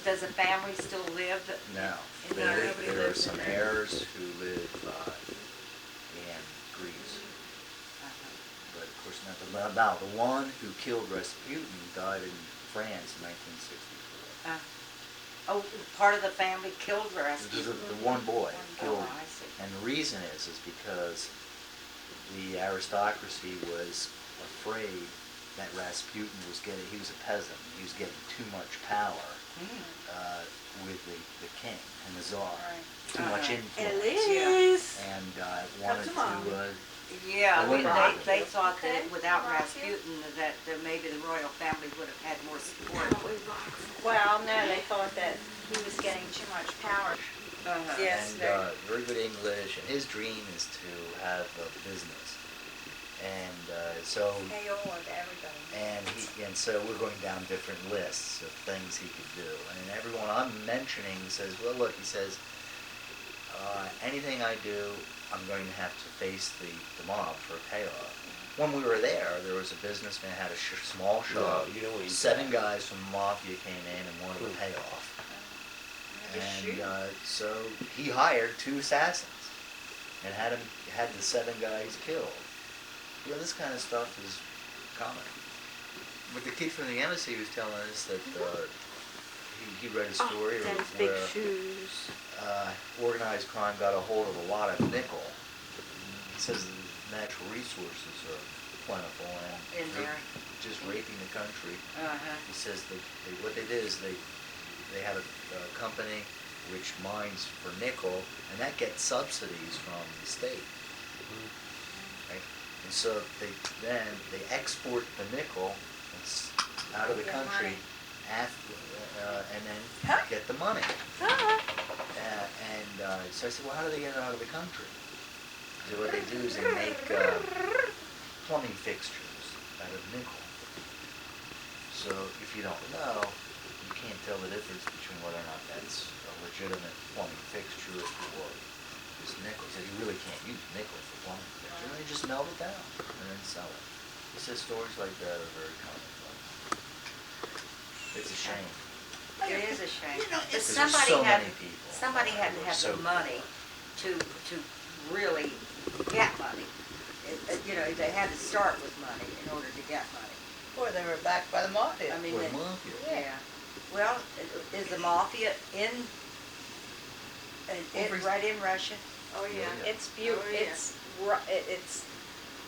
Does the family still live? No. In There are some heirs who live in Greece. But of course not. Now, the one who killed Rasputin died in France in 1964. Oh, part of the family killed Rasputin? The one boy killed him. I see. And the reason is because the aristocracy was afraid that Rasputin he was a peasant, he was getting too much power with the king and the Tsar. Too much influence. Elise! And wanted to yeah, they Okay. thought that without Rasputin that maybe the royal family would have had more support. Well, no, they thought that he was getting too much power. Yes, and very good English, and his dream is to have a business. And so Pay all of everybody. and so we're going down different lists of things he could do. And everyone I'm mentioning says, well, look, he says, anything I do, I'm going to have to face the mob for a payoff. When we were there was a businessman had a small shop. You know what 7 guys from the mafia came in and wanted a payoff. And so he hired 2 assassins and had the 7 guys killed. You know, this kind of stuff is common. But the kid from the embassy was telling us that he read a story Big where shoes. organized crime got a hold of a lot of nickel. He says the natural resources are plentiful and just raping the country. He says what they did is they had a company which mines for nickel, and that gets subsidies from the state. Right? And so they export the nickel out of the country and then get the money. So I said, well, how do they get it out of the country? So what they do is they make plumbing fixtures out of nickel. So if you don't know, you can't tell the difference between whether or not that's a legitimate plumbing fixture or this nickel. So you really can't use nickel for plumbing fixture. They just melt it down and then sell it. He says stories like that are very common. It's a shame. It is a shame. You know, But Because there's so many people. somebody had to have the money to really get money. They had to start with money in order to get money. Or they were backed by the mafia. I mean, Or mafia. yeah. Well, is the mafia right in Russia? Oh yeah. Yeah. It's beautiful. It's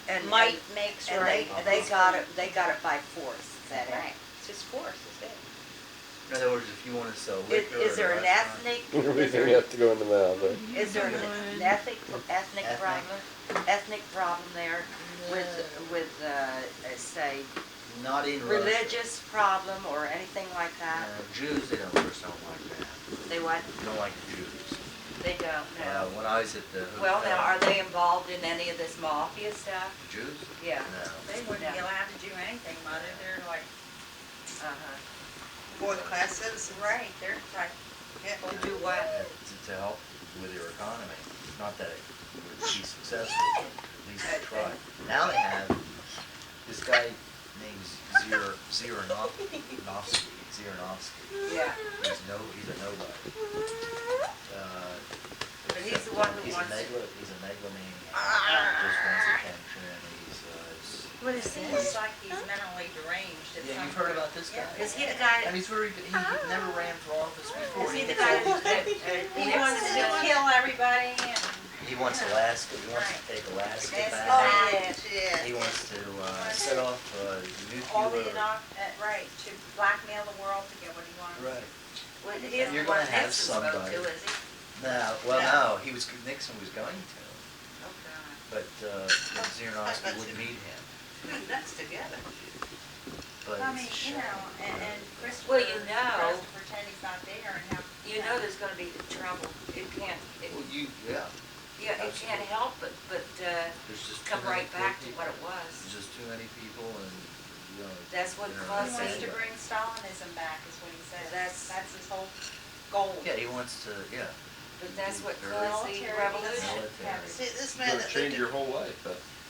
And might makes and right. they got it. They got it by force. That Right. It's just force, is it? In other words, if you want to sell liquor Is there at a an restaurant, Everything has to go in the mouth. Is there an ethnic problem there with say not in religious problem or anything like that? Jews, they don't like that. They what? They don't like the Jews. They don't know. When I was at the hotel, Well, now are they involved in any of this mafia stuff? Jews? Yeah. No. They wouldn't be allowed to do anything, Mother. They're like fourth-class citizens. Right. They're like, To do what? To help with their economy. Not that it would be successful, but at least they try. Now they have this guy named Ziranovsky. Yeah. He's a nobody. But he's the one who he's wants. He's a megalomaniac. Just wants attention. What is it this? looks like he's mentally deranged. Yeah, you've heard about this guy. Is he the guy? And he's very good. He never ran for office before. Is he the guy that He wants to kill everybody and He wants Alaska. He wants to take Alaska back. oh yeah. He wants to set off All the nuclear. right, to blackmail the world to get what he wants. Right. Well, he isn't You're one gonna have Nixon spoke somebody. to, is he? No, well, no. Nixon was going to, Oh, God. but Ziranovsky wouldn't meet him. Nuts together. But I mean, it's a you know, shame. and Christopher Well, you know. tries to pretend he's not there and how. You know there's going to be trouble. It can't. Well, Yeah, it can't help but there's just come too many right back to people. what it was. There's just too many people, and That's what He caused wants it. to bring Stalinism back, is what he says. That's his whole goal. Yeah, he wants to. Yeah. But that's what Very caused the military revolution. Military. See, this You man gotta that change lived, your whole life.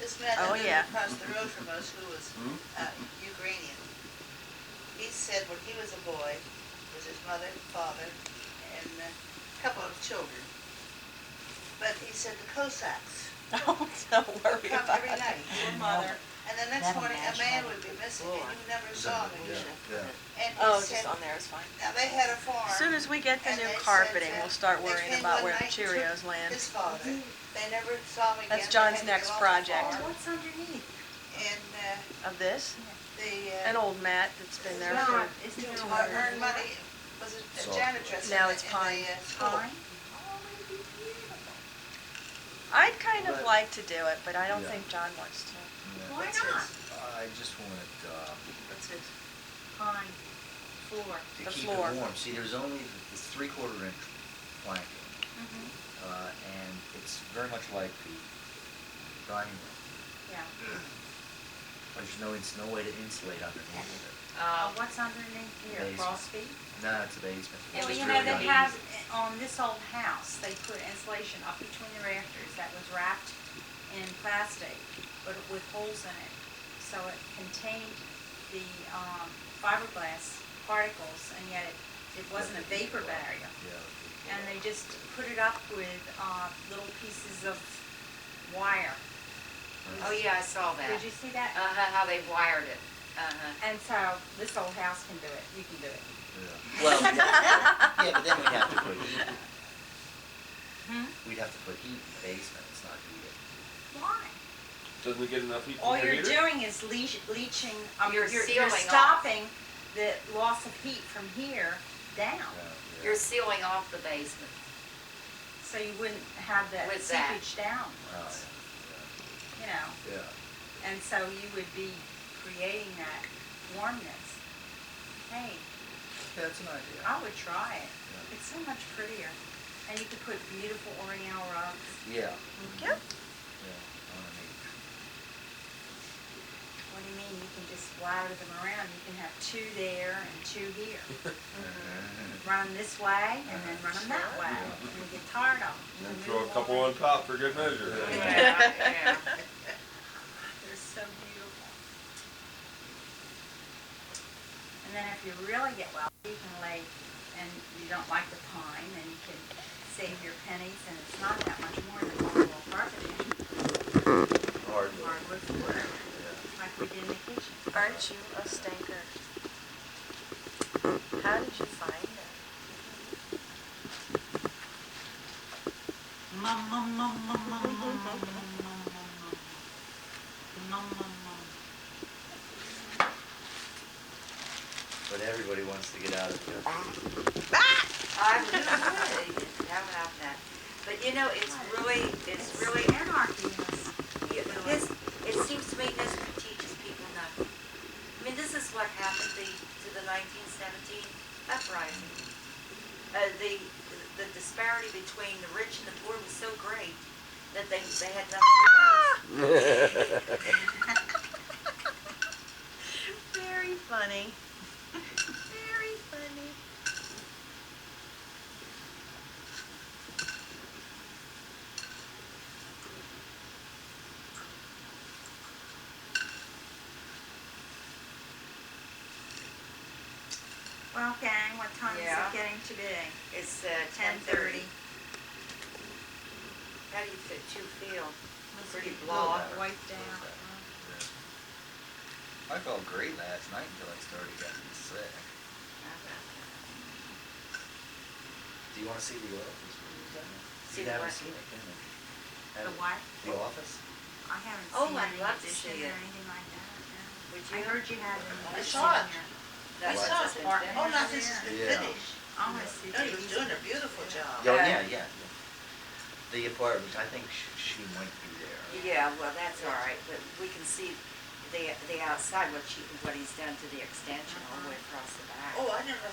this man that Oh, lived yeah. across the road from us, who was Ukrainian, he said when he was a boy, was his mother, father, and a couple of children. But he said the Cossacks Oh, don't would worry come about every it. night. Poor mother. And the next morning, a man would be missing, and you never saw him again. Yeah. And Oh, he said, just on there is fine. now they had a farm. As soon as we get the and new they said carpeting, that we'll start they worrying came about one where the night and took Cheerios land. His father. They never saw him again. That's They John's had to next get off the project. farm. What's underneath? And Of this? the An old mat that's been there John, for Isn't there earned money, was a Soft. janitress Now in it's the pine. school. Pine? Oh, it'd be beautiful. I'd kind of But- like to do it, but I don't Yeah. think John wants to. Yeah. Why That's not? it. I just wanted, What's his? Pine floor. to The keep floor. it warm. See, there's only this 3/4 inch planking, and it's very much like the dining room. Yeah. There's no way to insulate underneath it. What's underneath here? Basement. Crawl space? No, it's a basement. It Well, was you It's know, really they not- have, on this old house, they put insulation up between the rafters that was wrapped in plastic, but with holes in it. So it contained the fiberglass particles, and yet it wasn't a vapor barrier. Yeah. And they just put it up with little pieces of wire. Oh, yeah, I saw that. Did you see that? How they wired it. And so this old house can do it. You can do it. Yeah. Well, yeah, but then we'd have to put heat. We'd have to put heat in the basement. It's not heated. Why? Doesn't it get enough heat All from your you're heater? doing is leaching, You're you're sealing off. stopping the loss of heat from here down. Yeah. You're sealing off the basement. So you wouldn't have that With that. seepage down, Oh, you know. yeah. Yeah. And so you would be creating that warmness. Hey, That's an idea. I would try it. Yeah. It's so much prettier. And you could put beautiful oriental rugs. Yeah. Yep. Yeah. On a neat. What do you mean? You can just splatter them around. You can have two there and two here. Run them this way and then run them that way. And you get tired of them. And throw a couple on top for good measure. Yeah. They're so beautiful. And then if you really get wealthy, you can lay, and you don't like the pine, then you can save your pennies, and it's not that much more than normal carpeting, Hardwood. hardwood floor, Yeah. like we did in the kitchen. Aren't you a stinker? How did you find it? But everybody wants to get out of here. I would how about that? But you know, it's really, Anarchy is. it seems to me this teaches people nothing. I mean, this is what happened to the 1917 uprising. The disparity between the rich and the poor was so great that they had nothing to lose. Very funny. Very funny. Well, gang, what time is Yeah. it getting to be? It's 10:30. 10:30. How do you feel? Pretty Little blah. better. Wiped down. Yeah. I felt great last night until I started getting sick. Do you want to see The Office? See You the haven't what? seen it, can you? The what? The Office? I haven't Oh, seen I'd any love to edition see or it. anything like that. No. Would I you? heard you had an I edition saw it. yet. We That's saw what's it. been Oh, done. not this is the Yeah. finish. I want to see No, he was these. doing a beautiful job. Oh, yeah, yeah. The apartment, I think she might be there. Yeah, well, that's all right, but we can see the outside, what he's done to the extension all the way across the back. Oh, I never,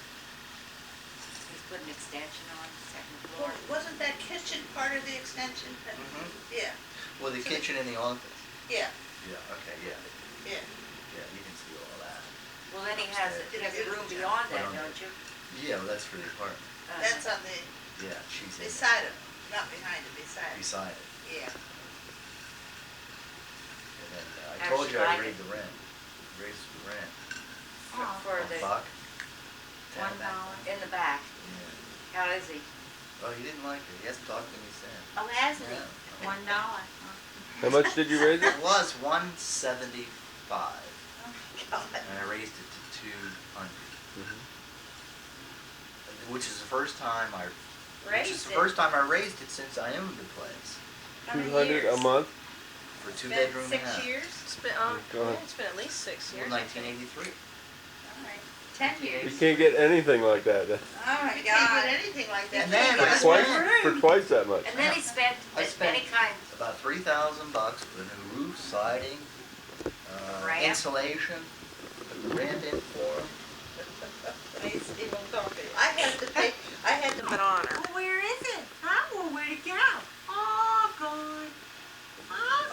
He's put an extension on the second well, floor. wasn't that kitchen part of the extension? Mhm. Yeah, Well, the kitchen and the office. yeah, Yeah, okay, yeah. yeah. Yeah, you can see all that. Well, then he has a room beyond that, don't you? Yeah, well, that's for the apartment. That's on the, Yeah, she's in beside him, not behind him, beside him. beside it. Yeah. And then I How's told she you I like raised it? the rent. Raised the rent. For A the, buck. $1. In the back. Yeah. How is he? Oh, he didn't like it. He hasn't talked to me since. Oh, hasn't he? Yeah. $1. Huh? How much did you raise it? It was 175, Oh, God. and I raised it to 200, Mhm. which is the first time I Raised it. raised it since I owned the place. How many 200 a years? month? For a Been two-bedroom 6 house. years? It's been, Go ahead. yeah, it's been at least 6 Well, years. I think. 1983. All right. 10 You years. can't get anything like that. Oh my You can't God. get anything like that. And then For I twice, spent- for twice that much. And then he spent I spent any kind, about $3,000 for the new roof, siding, Ramp. insulation, put the ramp in for him. He won't talk to you. I had to pay, I had to, But honor. Oh, where is it? I want where to go. Oh, God.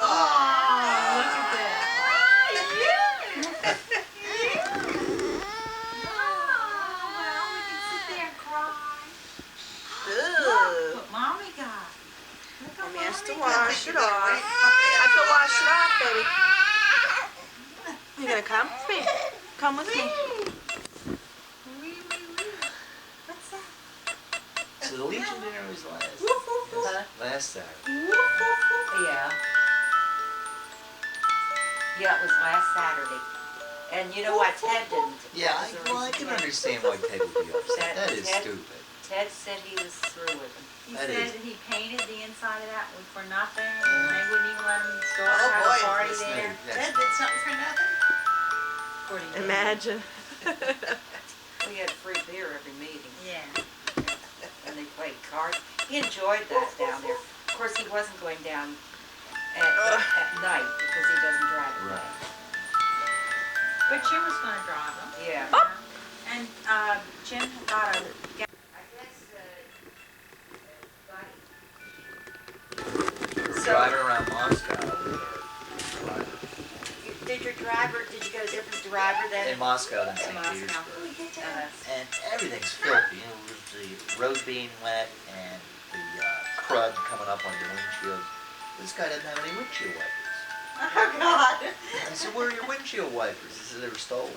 Oh, look at that. Oh, well, we can sit there and cry. Look ugh. what Mommy got. Look what Mommy has to Mommy got. wash it off. I can wash it off, baby. You gonna come with me? Come with me. Wee, wee, wee. What's that? So the Legion dinner was last Woof, woof, woof. last Saturday. Woof, woof, woof. yeah. Yeah, it was last Saturday. And you know what, Ted didn't. Yeah, That was the I reason can Ted- understand why Ted would be upset. That is Ted- stupid. Ted said he was through with him. He That said is- that he painted the inside of that one for nothing, and they wouldn't even let him start Oh, have boy, a party That's no- there. that's- Ted did something for nothing? According to him. Imagine. We had free beer every meeting, Yeah. and they played cards. He enjoyed that down there. Of course, he wasn't going down at night because he doesn't drive at Right. night. But Jim was gonna drive him. Yeah. And, Jim got a, I guess, Buddy. So, Driving around Moscow with our did your driver, did you get a different driver than? in Moscow than In St. Moscow. Petersburg. And everything's filthy. You know, with the road being wet and the crud coming up on your windshield. This guy doesn't have any windshield wipers. oh, God. I said, where are your windshield wipers? He said, they were stolen.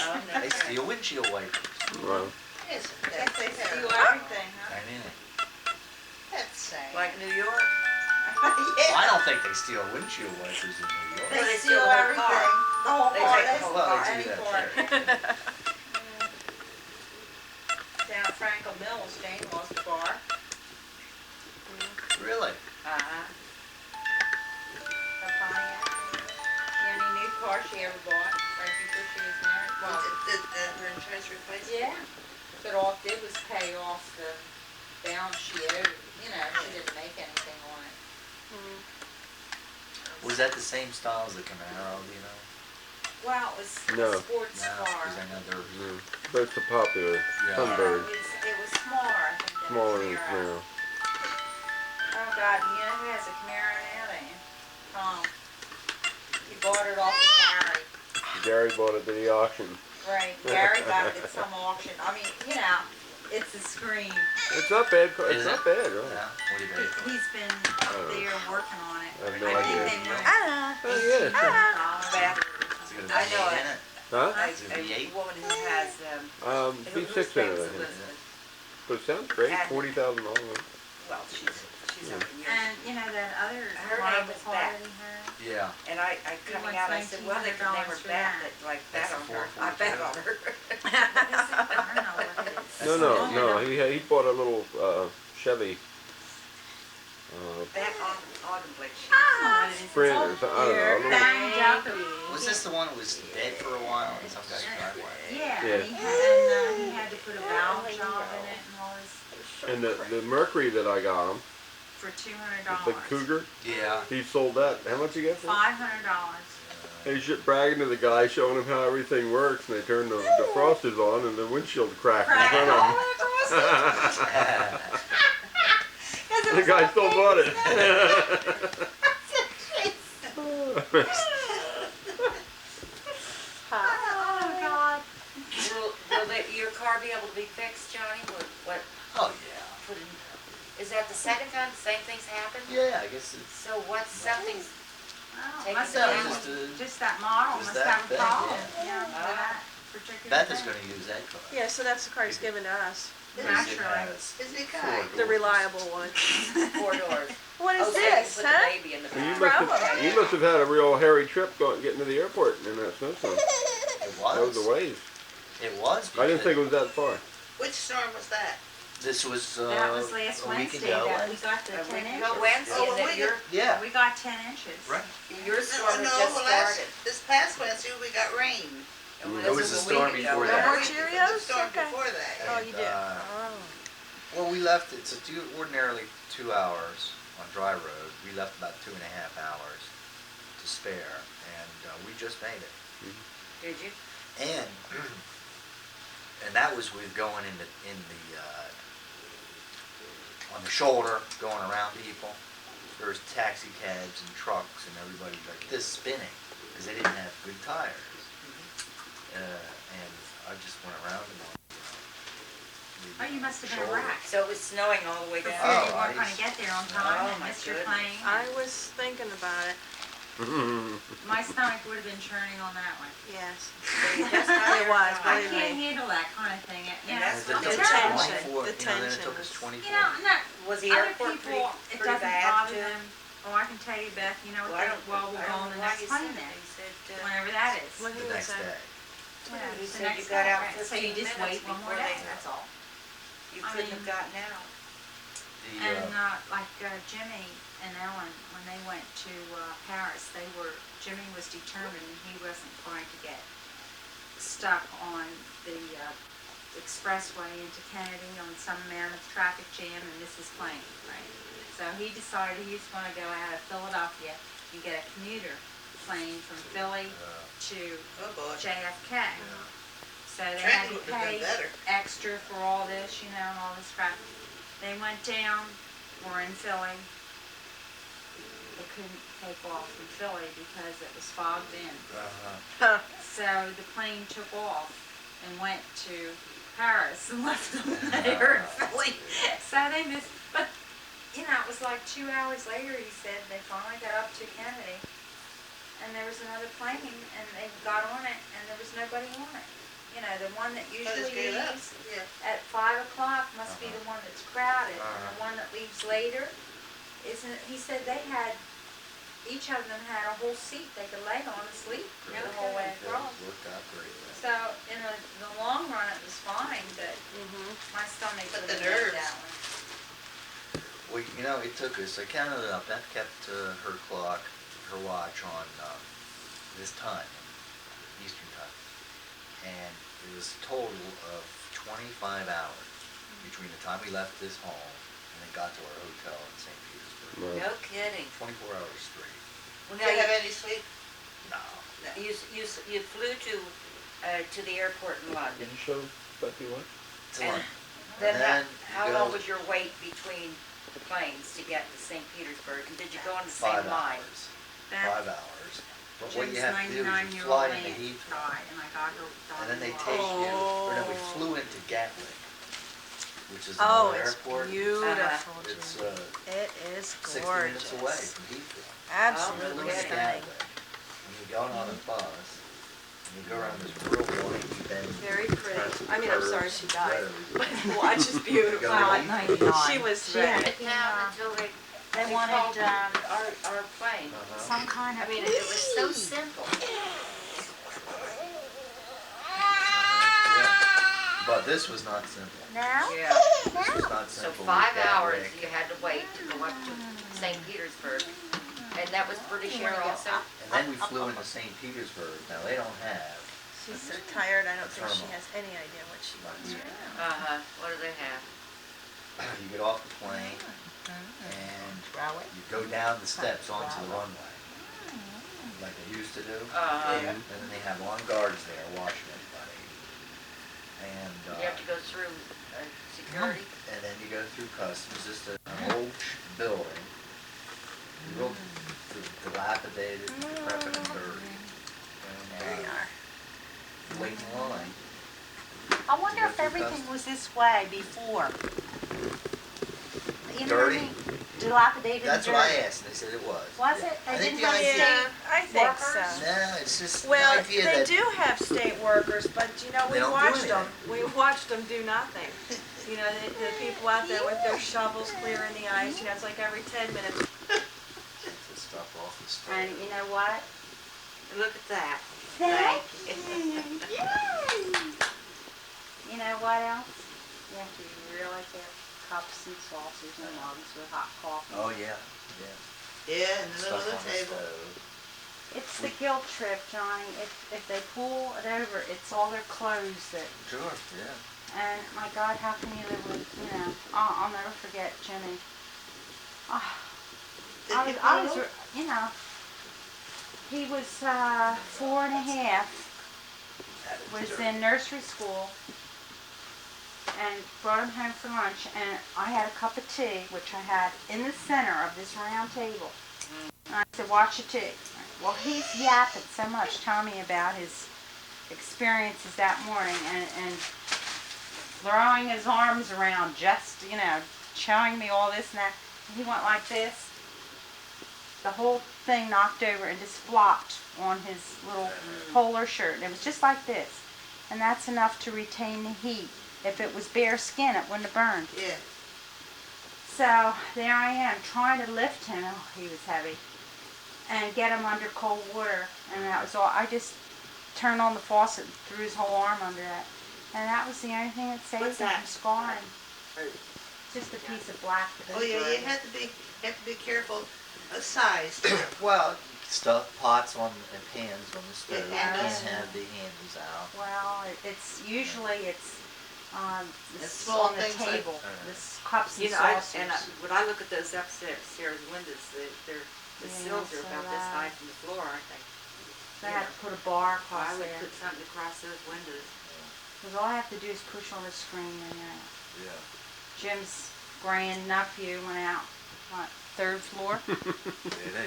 Oh, no. They steal windshield wipers. Wow. Isn't Guess that they steal terrible? everything, huh? I mean it. That's sad. Like New York? Well, I don't think they steal windshield wipers in New York. They They steal steal the whole everything. car. The whole They car, take the they whole steal car. any They do part. that, Down at Franklin Mills, Jane lost the car. Really? Uh-huh. Her Pontiac. The only new car she ever bought, right before she was married. Well, Did her insurance replace it? yeah. But all it did was pay off the balance she owed. You know, she didn't make anything on it. Was that the same style as the Camaro, do you know? Well, it was No. a sports No, car. because I know they're... Yeah. But it's a popular Yeah. Sunbird. It was smaller, I think, than Smaller a than Camaro. Camaro. Oh, God, you know who has a Camaro now, don't you? Tom. He bought it off of Gary. Gary bought it to the auction. Right, Gary got it at some auction. I mean, you know, it's a scream. It's not bad. Is It's not it? bad, Yeah, right? what do you pay for it? He's been up there working on it. I have no I idea. think they went Ah. Oh, yeah. Bath- Is it I got a know V8 it. in it? Huh? A Is it a V8? woman who has, V6 whose in name it, is I think. Elizabeth? But it sounds great. And- $40,000. Well, she's up in years. And, you know, that other Her name horrible is car Beth. that he had? Yeah. And I coming out, I said, well, they could name her $1,900 for Beth, that. that, like, That's bet the on her. 442. I bet on her. I don't know what it is. No, no, Oh, no. He bought a little Chevy. Bet on Autumnblade. I don't know what it is. Sprint or It's something. I all don't know. A little- banged up. Was this the one that was dead for a while in some guy's driveway? Yeah, Yeah. and he had to put a valve job in it and all this And the Mercury that I got him, for $200. the Cougar, Yeah. he sold that. How much you get for it? $500. He's just bragging to the guy, showing him how everything works, and they turn the defrosters on, and the windshield cracked in front of him. The guy still bought it. Oh, God. Will your car be able to be fixed, Johnny? What, Oh, yeah. put in, is that the second time the same thing's happened? Yeah, I guess it's... So what's something's, Oh, Take must it have down. been Just, just that model just must that have a thing, problem. yeah. Yeah, with that. particular Beth is thing. gonna use that card. Yeah, so that's the card he's given to us. Because it Naturally. has Isn't it four kind? The doors. reliable one. 4 doors. What is Oh, so you can this, put huh? the baby in the And back. you must have had a real hairy trip getting to the airport in that snowstorm. It That was was. the wave. It was. I didn't because think it was that far. Which storm was that? This was, That was last a week Wednesday ago. that we got the A 10 week inches. ago Wednesday, Oh, and well, then we your, Yeah, We got 10 inches. right. your storm had No, just well, started. This past Wednesday, we got rain. And It this was was the a storm week ago. before No that. more The Cheerios? storm Okay. before that. Oh, you did. And, Oh. Well, we left, it's ordinarily 2 hours on dry road. We left about 2.5 hours to spare, and we just made it. Did you? And, and that was with going on the shoulder, going around people. There's taxi cabs and trucks and everybody like this spinning, because they didn't have good tires. And I just went around them on, Oh, you must have been shoulder. wrecked. So it was snowing all the way For down. fear Oh, you weren't I- gonna get there on time Oh, and my miss your goodness. plane. I was thinking about it. My stomach would have been churning on that one. Yes. So you just It was, I believe can't me. handle that kind of thing. You And know, that's And I'm it the took us terrible. tension. 24, The you know, then it tension took us was- 24. You know, no, Was the other airport people, it pretty doesn't bad bother too? them. Oh, I can tell you, Beth, you know Well, what I they, don't, well, we'll I go don't on the know why next you plane said then, that. You said, whenever that is. What The did he next say? day. Yeah, You the said next you got day, out right? So 15 you just minutes wait one more before day, they- that's all. you I couldn't mean- have gotten out. And like Jimmy and Ellen, when they went to Paris, Jimmy was determined he wasn't going to get stuck on the expressway into Kennedy on some mammoth traffic jam and miss his plane, right? So he decided he was going to go out of Philadelphia and get a commuter plane from Philly to Oh, boy. JFK. So they Trenton had to would have pay been better. extra for all this, you know, and all this crap. They went down, were in Philly. They couldn't take off from Philly because it was fogged in. Huh. So the plane took off and went to Paris and left them there in Philly. So they missed, but you know, it was like 2 hours later, he said, they finally got up to Kennedy. And there was another plane and they got on it and there was nobody on it. You know, the one that I usually just gave up. leaves Yeah. at 5 o'clock must be the one that's crowded, and the one that leaves later isn't. He said they had, each of them had a whole seat they could lay on and sleep the whole way It across. worked out great. So in the long run, it was fine, but my stomach But would the have made nerves. that one. Well, you know, it took us, I counted it up, Beth kept her clock, her watch on this time, Eastern time. And it was a total of 25 hours between the time we left this home and then got to our hotel in St. Petersburg. No kidding. 24 hours straight. Well, Did now you have any sleep? No. you flew to the airport in London. Did you show Becky what? It's And long. Then And then how you long go was your wait between the planes to get to St. Petersburg? And did you go on the same 5 line? hours. That 5 hours. But what you Jim's have to do is you 99-year-old fly into aunt Heathrow. died, and I got her And then they daughter-in-law. take you, or no, we flew into Gatwick, which is Oh, another it's airport. beautiful, It's Jim. It is 60 gorgeous. minutes away from Heathrow. Absolutely Okay. stunning. And you go on a bus, and you go around this real windy bend. Very pretty. I mean, I'm sorry she died. road. But the watch is beautiful. Well, at 99. She was She had very. it down until they wanted, called our plane. Some kind of. I mean, it was so simple. Yeah. But this was not simple. Now? Yeah. This was not So simple. 5 with hours Gatwick. you had to wait to go up to St. Petersburg. And that was British Air also? And then we flew into St. Petersburg. Now, they don't have, She's so tired, I don't think she Terminal. has any idea what she wants right now. Uh-huh. What do they have? you get off the plane, and you go down the steps onto the runway, like they used to do. Uh-huh. And then they have armed guards there watching everybody. And, You have to go through security? and then you go through customs, just an old building, real dilapidated, decrepit and dirty. There you And, are. wait in line. I wonder Go if through everything customs. was this way before. You know what I Dirty? mean? dilapidated. That's and what I dirty. asked, and they said it was. Was Yeah. it? They I think didn't the have idea. Yeah, I think workers? so. No, it's just Well, the idea they that do have state workers, but you know, They we don't do watched them. anything. We watched them do nothing. You know, the people out there with their shovels clearing the ice, you know, it's like every 10 minutes. take the stuff off the stove. And you know what? Look at that. Thank you. You know what else? You have to be really careful. Cups and saucers and mugs with hot coffee. Oh yeah, yeah. Yeah, in the middle Stuff of on the table. stove. It's the guilt trip, Johnny. If they pull it over, it's all their clothes that. Sure, yeah. And my God, how can you live with? You know, I'll never forget Jimmy. Oh, Did he I pull was, you know, he was 4 and a half. That is Was dirty. in nursery school. And brought him home for lunch, and I had a cup of tea, which I had in the center of this round table. And I said, watch the tea. Well, he's yapping so much, telling me about his experiences that morning, and throwing his arms around, just, you know, showing me all this and that. And he went like this. The whole thing knocked over and just flopped on his little polar shirt. And it was just like this. And that's enough to retain the heat. If it was bare skin, it wouldn't have burned. Yeah. So there I am trying to lift him. Oh, he was heavy. And get him under cold water. And that was all. I just turned on the faucet and threw his whole arm under that. And that was the only thing that saved What's him that? from scarring. Just a piece of black. Oh yeah, you have to be careful of size. Well, stuff pots on and pans on the stove. Yeah, And handles. have the handles out. Well, it's usually It's this small on the things like- table. This cups and You know, saucers. when I look at those upstairs windows, the Yeah, sills are so about this that- high from the floor, aren't they? They have to put a bar I across would there. put something across those windows. Because all I have to do is push on the screen and Yeah. Jim's grand nephew went out, what, 3rd floor? They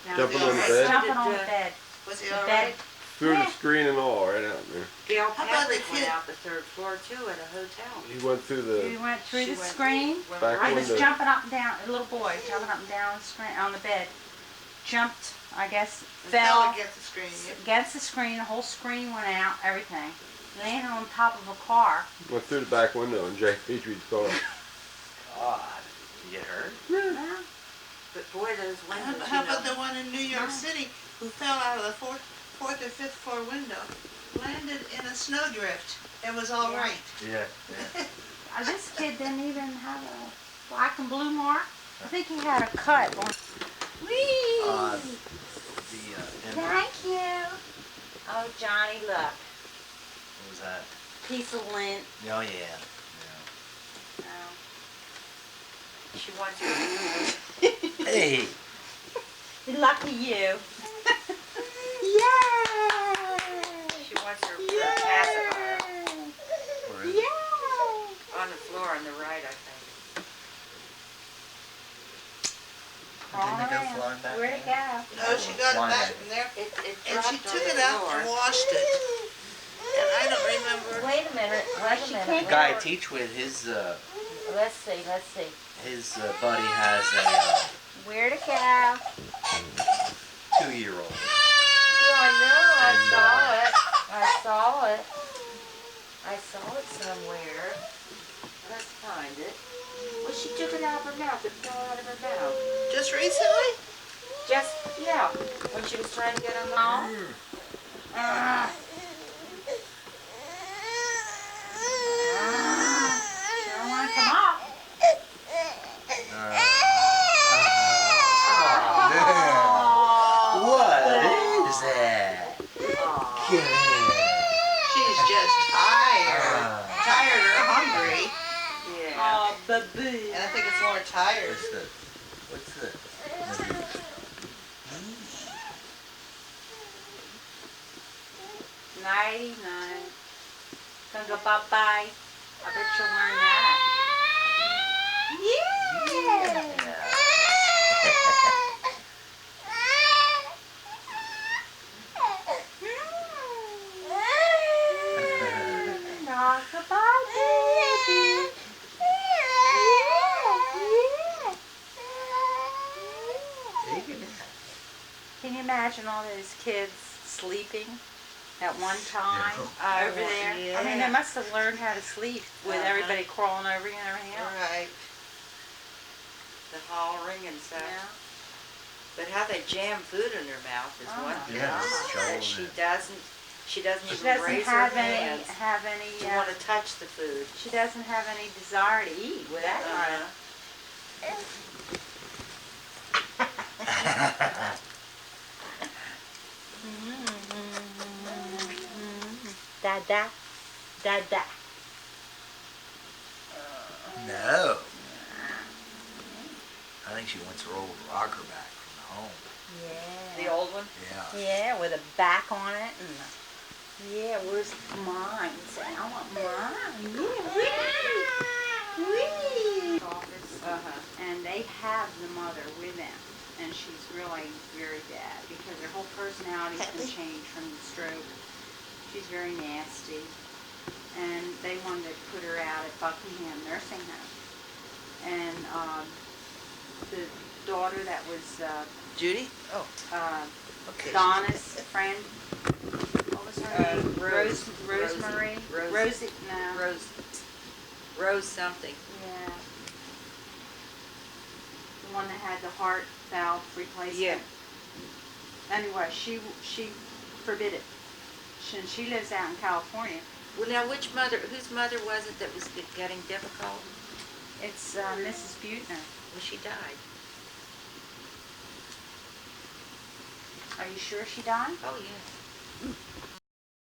Now Jumping he's on the bed? Jumping on the bed. Was he The all bed. right? Through Yeah. the screen and all, right out there. Gail How about the Patrick went kid? out the 3rd floor too at a hotel. He went through He the, went through She the went- screen. went Back He right was window. jumping up and down, a little boy, jumping up and down on the screen, on the bed. Jumped, I guess, Fell fell against the screen. Yep. against the screen, the whole screen went out, everything. Landed on top of a car. went through the back window in Jay Petrie's car. God. Did you get hurt? Yeah. But boy, those windows, How you know. about the one in New York No. City who fell out of the fourth or fifth floor window, landed in a snowdrift, and was all Yeah. right. Yeah. This kid didn't even have a black and blue mark. I think he had a cut on. Whee! Thank you. Oh, Johnny, look. What was that? Piece of lint. Oh yeah. Yeah. Oh. She wants her. Hey. Lucky you. Yay! She wants her pacifier Where is it? Yay! on the floor on the right, I think. Didn't it go flying back? Where'd it go? No, she got it Why back not? from there, It and she dropped on took the it out floor. and washed it. And I don't remember. Wait a minute. Wait a minute. The guy I teach with, his Let's see. Let's see. buddy has Where'd it go? 2-year-old. Oh, I know. I And, saw it. I saw it. I saw it somewhere. Let's find it. Well, she took it out of her mouth. It fell out of her mouth. Just recently? Just, yeah. When she was trying to get on the Oh. She don't want to come up. What is that? Get She's just tired. Tired or hungry. Yeah. Oh, baby. And I think it's more tired. What's this? What's this? 99. Gonna go bye-bye. I bet she'll learn that. Yeah. Rock-a-bye, baby. Yeah, yeah. imagine all those kids sleeping at one time I over want- there? I yeah. mean, they must have learned how to sleep with everybody crawling over you and everything else. Right. The hollering and stuff. Yeah. But how they jam food in their mouth is Oh, one my thing. Yeah, God. shoveling She it. doesn't She even doesn't raise her have hands any, to want to touch the food. she doesn't have any desire to eat with that kind of. Dada, dada. No. I think she wants her old rocker back from the home. Yeah. The old one? Yeah. Yeah, with a back on it and yeah, where's mine? Say, I want mine. Yeah, wee. Office. And they have the mother with them, and she's really very bad because her whole personality's been changed from the stroke. She's very nasty, and they wanted to put her out at Buckingham Nursing Home. And the daughter that was Judy? Oh, okay. Donna's friend. What was her name? Rosemary. Rosie. Rosie. No. Rose something. Yeah. The one that had the heart valve replacement. Yeah. Anyway, she forbid it. She lives out in California. Well, now whose mother was it that was getting difficult? It's Mrs. Butner. Well, she died. Are you sure she died? Oh, yeah.